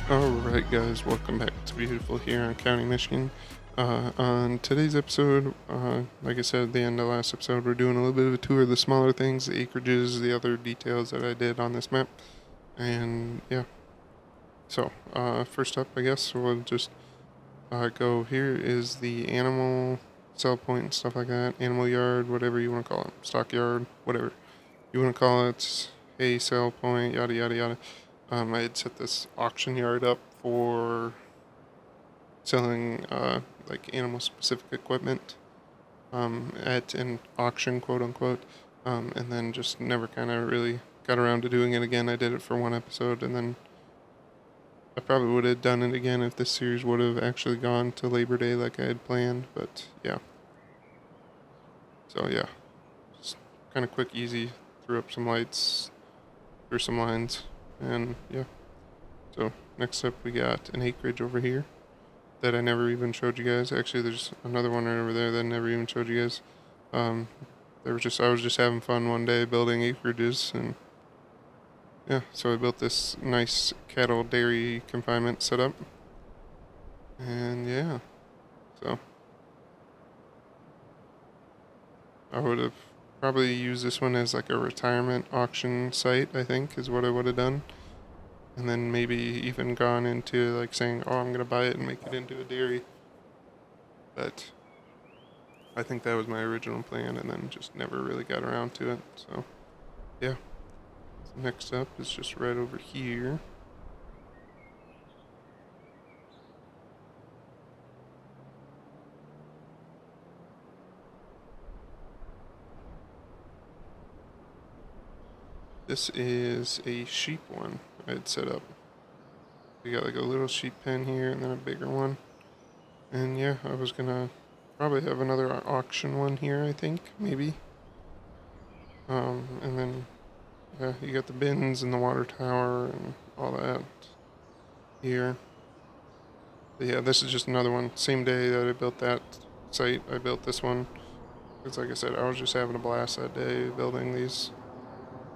Alright guys, welcome back to beautiful Huron County, Michigan. On today's episode, like I said at the end of last episode, we're doing a little bit of a tour of the smaller things, the acreages, the other details that I did on this map. And yeah, so first up I guess we'll just go here is the animal sell point and stuff like that, animal yard, whatever you want to call it, stock yard, whatever you want to call it, hay sell point, yada yada yada. I had set this auction yard up for selling like animal specific equipment at an auction, quote unquote, and then just never kind of really got around to doing it again. I did it for one episode, and then I probably would have done it again if this series would have actually gone to Labor Day like I had planned. But yeah, so yeah, just kind of quick, easy. Threw up some lights, threw some lines, and yeah. So next up we got an acreage over here that I never even showed you guys. Actually, there's another one right over there that I never even showed you guys. Um, I was just having fun one day building acreages, and yeah, so I built this nice cattle dairy confinement setup, and yeah, so I would have probably used this one as like a retirement auction site. I think is what I would have done, and then maybe even gone into like saying, "Oh, I'm gonna buy it and make it into a dairy," but I think that was my original plan, and then just never really got around to it. So yeah. So next up is just right over here. This is a sheep one I had set up. We got like a little sheep pen here and then a bigger one. And yeah, I was gonna probably have another auction one here, I think, maybe. And then yeah, you got the bins and the water tower and all that here. But yeah, this is just another one. Same day that I built that site, I built this one. Because like I said, I was just having a blast that day building these.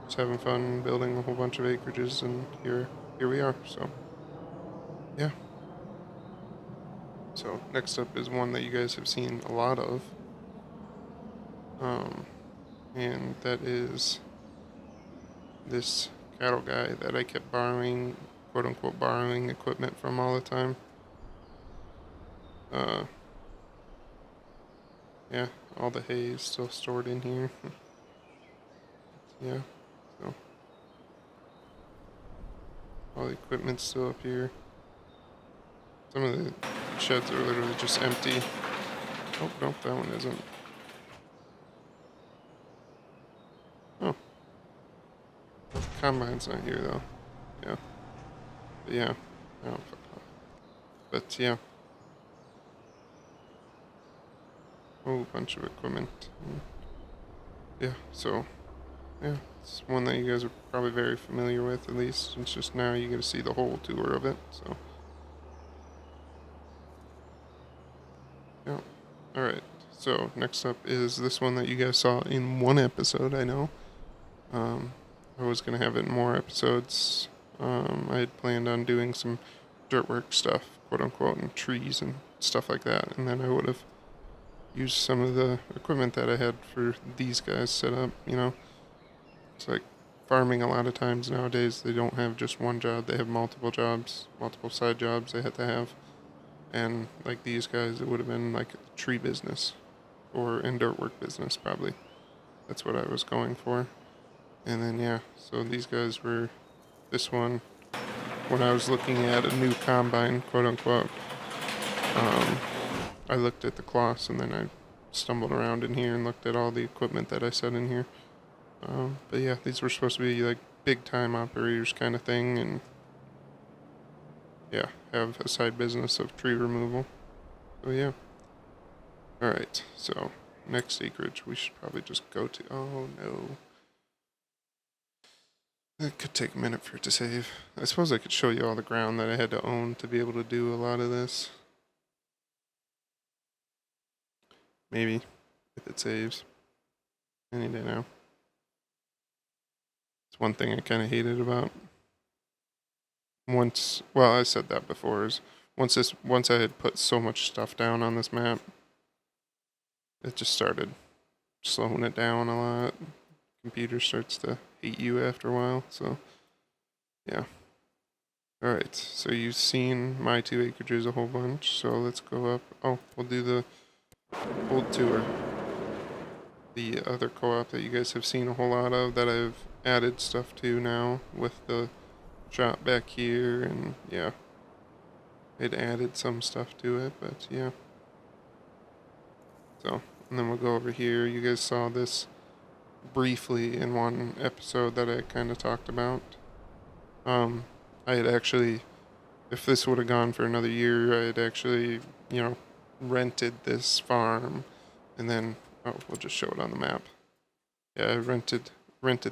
Just having fun building a whole bunch of acreages, and here we are. So yeah. So next up is one that you guys have seen a lot of, um, and that is this cattle guy that I kept borrowing, quote unquote, borrowing equipment from all the time. Uh, yeah, all the hay is still stored in here. Yeah, so all the equipment's still up here. Some of the sheds are literally just empty. Oh, nope, that one isn't. Oh, combine's not here though. Yeah, but yeah. Oh, fuck off. But yeah, a whole bunch of equipment. Yeah, so yeah, it's one that you guys are probably very familiar with. At least it's just now you get to see the whole tour of it. So yeah. All right. So next up is this one that you guys saw in one episode. I know. Um, I was gonna have it in more episodes. I had planned on doing some dirt work stuff, quote unquote, and trees and stuff like that, and then I would have used some of the equipment that I had for these guys set up. It's like farming a lot of times nowadays. They don't have just one job; they have multiple jobs, multiple side jobs they had to have. And like these guys, it would have been like a tree business or in dirt work business probably. That's what I was going for. And then yeah, so these guys were this one when I was looking at a new combine, quote unquote. Um, I looked at the cloths and then I stumbled around in here and looked at all the equipment that I set in here. But yeah, these were supposed to be like big time operators kind of thing, and yeah, have a side business of tree removal. So yeah. Alright, so next acreage we should probably just go to. Oh no. It could take a minute for it to save. I suppose I could show you all the ground that I had to own to be able to do a lot of this. Maybe, if it saves. Any day now. It's one thing I kind of hated about well, I said that before, is once I had put so much stuff down on this map, it just started slowing it down a lot. Computer starts to hate you after a while, so yeah. Alright, so you've seen my 2 acreages a whole bunch, so let's go up. Oh, we'll do the old tour. The other co-op that you guys have seen a whole lot of that I've added stuff to now with the shop back here, and yeah, it added some stuff to it, but yeah. So, and then we'll go over here. You guys saw this briefly in one episode that I kind of talked about. I had actually, if this would have gone for another year, I had actually, rented this farm, and then, oh, we'll just show it on the map. Yeah, I rented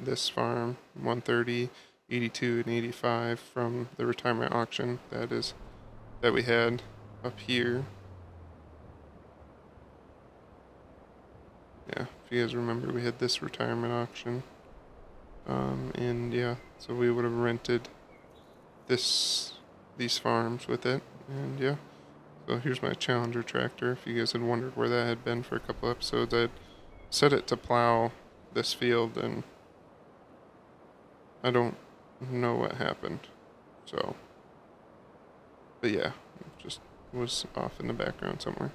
this farm, 130, 82, and 85 from the retirement auction that we had up here. Yeah, if you guys remember, we had this retirement auction. And yeah, so we would have rented these farms with it, and yeah. So here's my Challenger tractor. If you guys had wondered where that had been for a couple episodes, I'd set it to plow this field, and I don't know what happened. So, but yeah, it just was off in the background somewhere.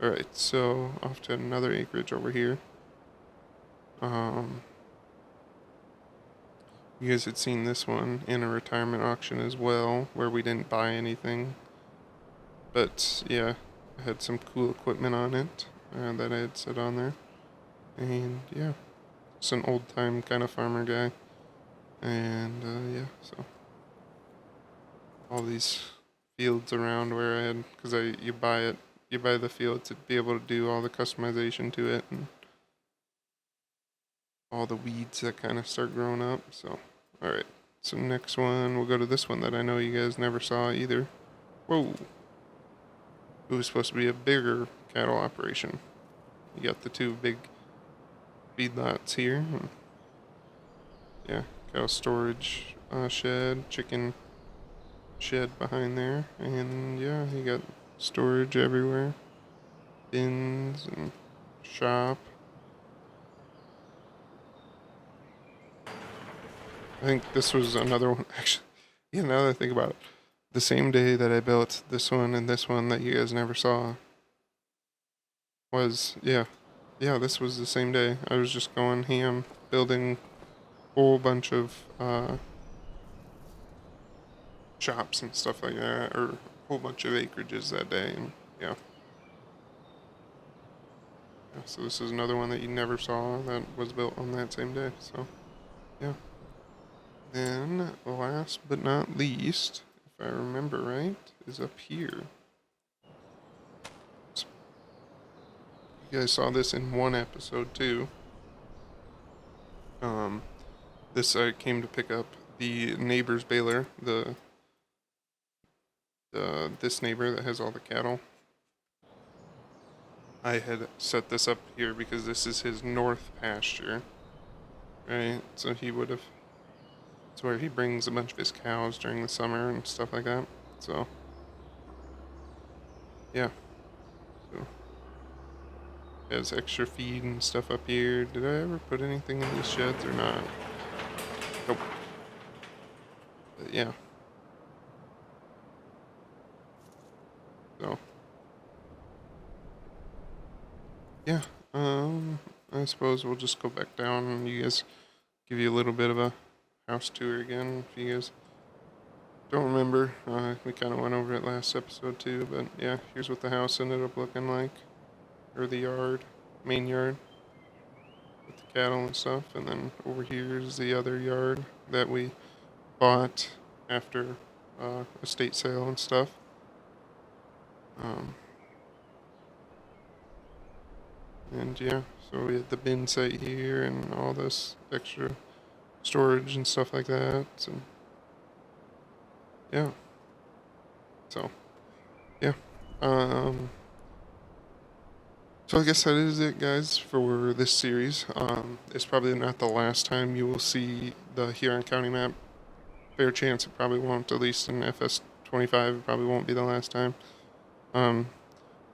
Alright, so off to another acreage over here. You guys had seen this one in a retirement auction as well, where we didn't buy anything. But yeah, I had some cool equipment on it that I had set on there. And yeah, it's an old time kind of farmer guy. And yeah, so all these fields around where I had, because you buy the field to be able to do all the customization to it, and all the weeds that kind of start growing up. So, alright. So next one, we'll go to this one that I know you guys never saw either. Whoa. It was supposed to be a bigger cattle operation. You got the 2 big feedlots here. Yeah, cattle storage shed, chicken shed behind there. And yeah, you got storage everywhere. Bins and shop. I think this was another one, actually. Yeah, now that I think about it, the same day that I built this one and this one that you guys never saw was, yeah, this was the same day. I was just going ham, building a whole bunch of shops and stuff like that, or a whole bunch of acreages that day, and yeah. So this is another one that you never saw that was built on that same day, so yeah. Then, last but not least, if I remember right, is up here. So, you guys saw this in one episode too. This I came to pick up the neighbor's baler, this neighbor that has all the cattle. I had set this up here because this is his north pasture, right? So it's where he brings a bunch of his cows during the summer and stuff like that. So, yeah. So, has extra feed and stuff up here. Did I ever put anything in these sheds or not? Nope. But yeah. So, yeah. I suppose we'll just go back down and you guys give you a little bit of a house tour again if you guys don't remember. We kind of went over it last episode too, but yeah, here's what the house ended up looking like, or the yard, main yard, with the cattle and stuff, and then over here is the other yard that we bought after estate sale and stuff. And yeah, so we had the bin site here and all this extra storage and stuff like that. And yeah, so yeah. So I guess that is it, guys, for this series. It's probably not the last time you will see the Huron County map fair chance it probably won't, at least in FS25, it probably won't be the last time.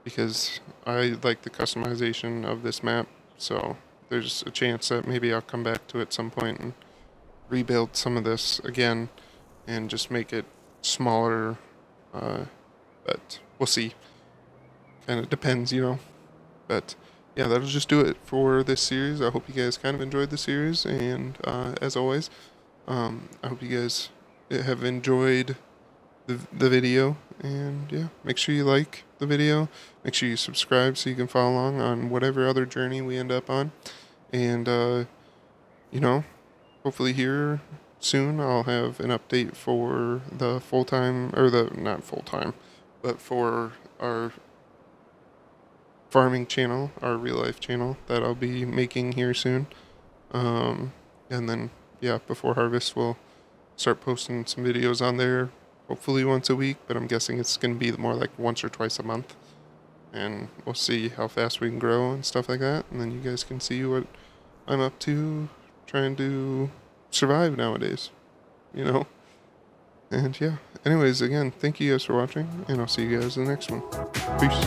Because I like the customization of this map, so there's a chance that maybe I'll come back to it at some point and rebuild some of this again and just make it smaller, but we'll see. Kind of depends, But yeah, that'll just do it for this series. I hope you guys kind of enjoyed the series, and as always, I hope you guys have enjoyed the video, and yeah, make sure you like the video, make sure you subscribe so you can follow along on whatever other journey we end up on, and hopefully here soon I'll have an update for the full-time, or the not full-time, but for our farming channel, our real life channel that I'll be making here soon. And then yeah, before harvest we'll start posting some videos on there, hopefully once a week, but I'm guessing it's going to be more like once or twice a month. And we'll see how fast we can grow and stuff like that, and then you guys can see what I'm up to trying to survive nowadays, And yeah, anyways, again, thank you guys for watching, and I'll see you guys in the next one. Peace.